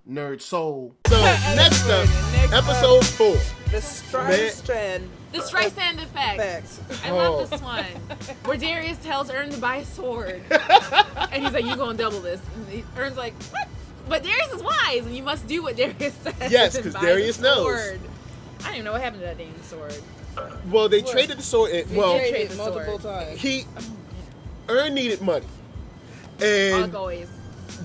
NERDSoul. So next up, episode 4. The Streisand. The Streisand effect. I love this one. Where Darius tells Ern to buy a sword. And he's like, you gonna double this. And Ern's like, what? But Darius is wise, and you must do what Darius says. Yes, because Darius knows. I don't even know what happened to that dang sword. Well, they traded the sword. Traded multiple times. Ern needed money. And like always.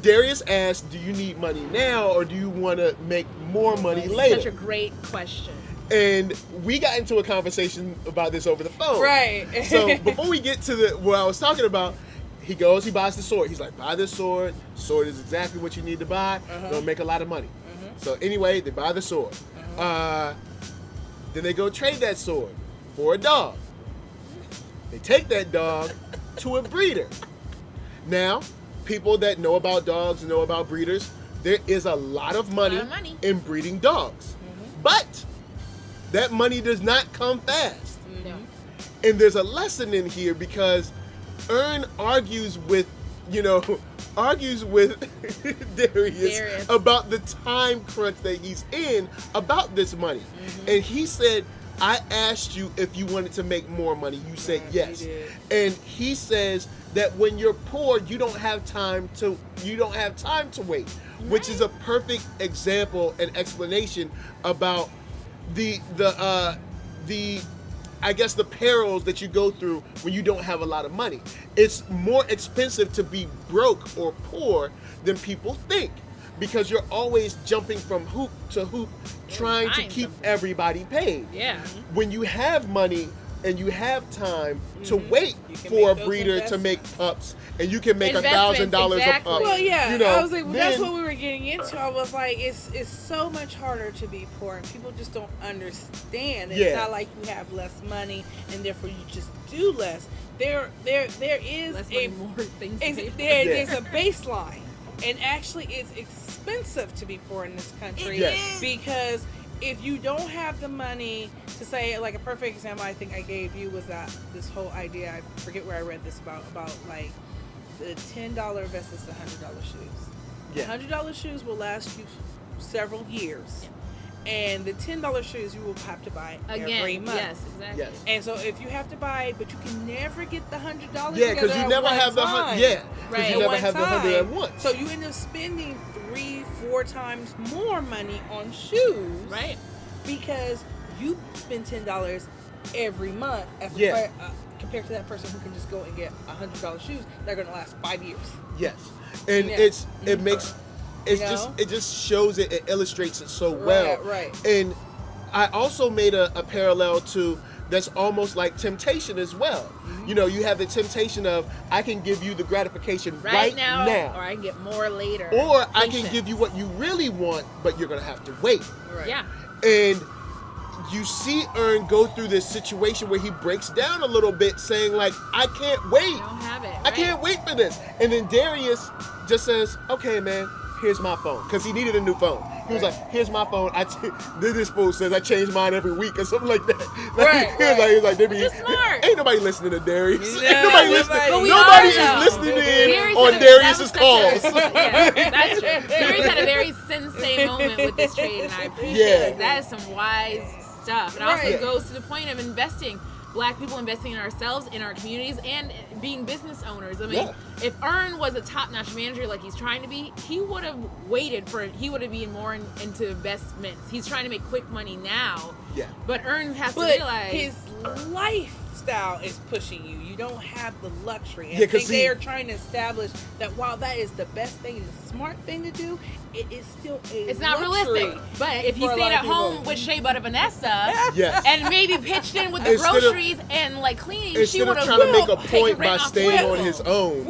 Darius asked, do you need money now, or do you want to make more money later? Such a great question. And we got into a conversation about this over the phone. Right. So before we get to what I was talking about, he buys the sword. He's like, buy this sword. Sword is exactly what you need to buy. It'll make a lot of money. So anyway, they buy the sword. Then they go trade that sword for a dog. They take that dog to a breeder. Now, people that know about dogs and know about breeders, there is a lot of money in breeding dogs. But that money does not come fast. No. And there's a lesson in here because Ern argues with Darius about the time crunch that he's in about this money. And he said, I asked you if you wanted to make more money. You said yes. And he says that when you're poor, you don't have time to wait, which is a perfect example and explanation about the I guess the perils that you go through when you don't have a lot of money. It's more expensive to be broke or poor than people think, because you're always jumping from hoop to hoop trying to keep everybody paid. Yeah. When you have money and you have time to wait for a breeder to make pups, and you can make $1,000 a pup. Well, yeah, I was like, that's what we were getting into. I was like, it's so much harder to be poor, and people just don't understand. It's not like you have less money, and therefore you just do less. There is more things. There's a baseline, and actually, it's expensive to be poor in this country because if you don't have the money to say, like a perfect example I think I gave you was that this whole idea, I forget where I read this about like the $10 versus the $100 shoes. The $100 shoes will last you several years. And the $10 shoes you will have to buy every month. Yes, exactly. Yes. And so if you have to buy it, but you can never get the $100. Yeah, because you never have the $100. Yeah, because you never have the $100 at once. So you end up spending 3-4 times more money on shoes. Right. Because you spend $10 every month as compared to that person who can just go and get $100 shoes that are going to last 5 years. Yes, and it just shows it illustrates it so well. Right. And I also made a parallel to that's almost like temptation as well. You know, you have the temptation of I can give you the gratification right now, or I can get more later, or I can give you what you really want, but you're gonna have to wait. Right. Yeah. And you see Ern go through this situation where he breaks down a little bit, saying like, I can't wait. I don't have it. I can't wait for this. And then Darius just says, okay, man, here's my phone. Because he needed a new phone. He was like, here's my phone. This fool says I change mine every week or something like that. He was like, smart. Ain't nobody listening to Darius. No, ain't nobody listening. Nobody is listening in on Darius's calls. That's true. Darius had a very sensei moment with this trade, and I appreciate it. That is some wise stuff. It also goes to the point of investing. Black people investing in ourselves, in our communities, and being business owners. I mean, if Ern was a top-notch manager like he's trying to be, he would have he would have been more into investments. He's trying to make quick money now. Yeah. But Ern has to realize his lifestyle is pushing you. You don't have the luxury. And I think they are trying to establish that while that is the best thing and the smart thing to do, it is still it's not realistic. But if he stayed at home with Shea Butter Vanessa and maybe pitched in with the groceries and like cleaning, she would have trying to make a point by staying on his own.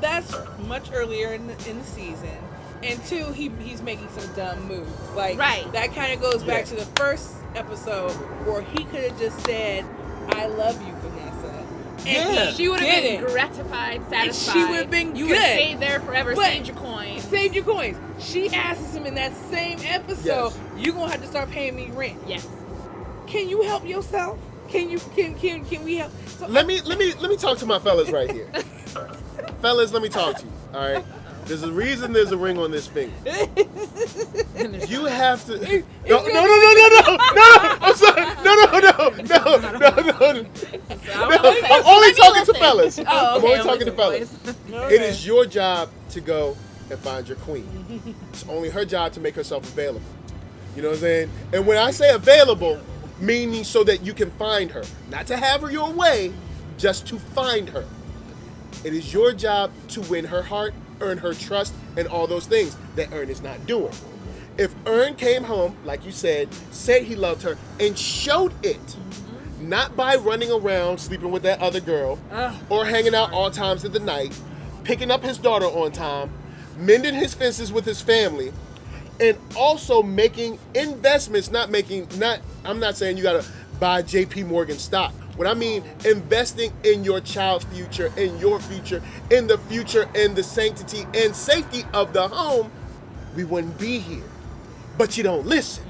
That's much earlier in the season. And 2, he's making some dumb moves. Like that kind of goes back to the first episode where he could have just said, I love you, Vanessa. And she would have been gratified, satisfied. She would have been You would have stayed there forever, saved your coins. Saved your coins. She asks him in that same episode, you're going to have to start paying me rent. Yes. Can you help yourself? Can we help? So let me talk to my fellas right here. Fellas, let me talk to you, all right? There's a reason there's a ring on this finger. You have to. No. I'm sorry. No. I'm only talking to fellas. Oh, okay, I'm only talking to fellas. Okay. It is your job to go and find your queen. It's only her job to make herself available. You know what I'm saying? And when I say available, meaning so that you can find her, not to have her your way, just to find her. It is your job to win her heart, earn her trust, and all those things that Earn is not doing. If Earn came home, like you said he loved her, and showed it, not by running around sleeping with that other girl, or hanging out all times of the night, picking up his daughter on time, mending his fences with his family, and also making investments, I'm not saying you gotta buy JP Morgan stock. What I mean, investing in your child's future, in your future, in the future, in the sanctity and safety of the home, we wouldn't be here. But you don't listen.